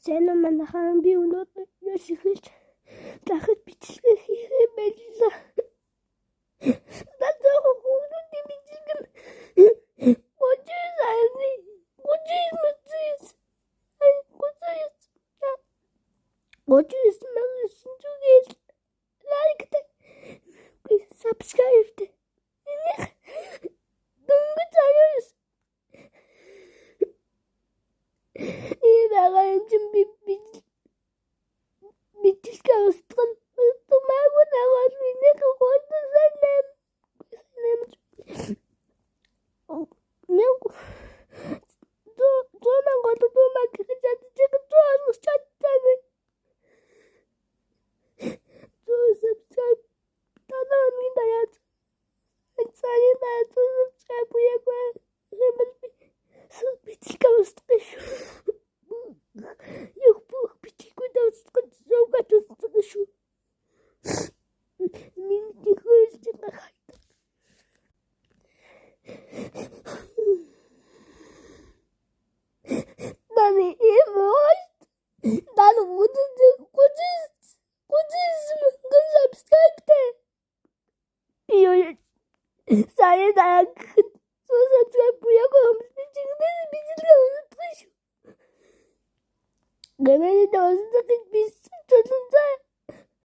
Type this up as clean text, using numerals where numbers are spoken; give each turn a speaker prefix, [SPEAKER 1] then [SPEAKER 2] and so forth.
[SPEAKER 1] Сайн уу манайхан би өнөөдөр яс ихэлж дахид бичлэг хийхээ байлаа. Надад хүүхдүүд бичлэг нь Gojis Mel like subscribe. Saya dah subscribe punya kau mesti cakap bisil kau terus. Gambar itu sakit bisil.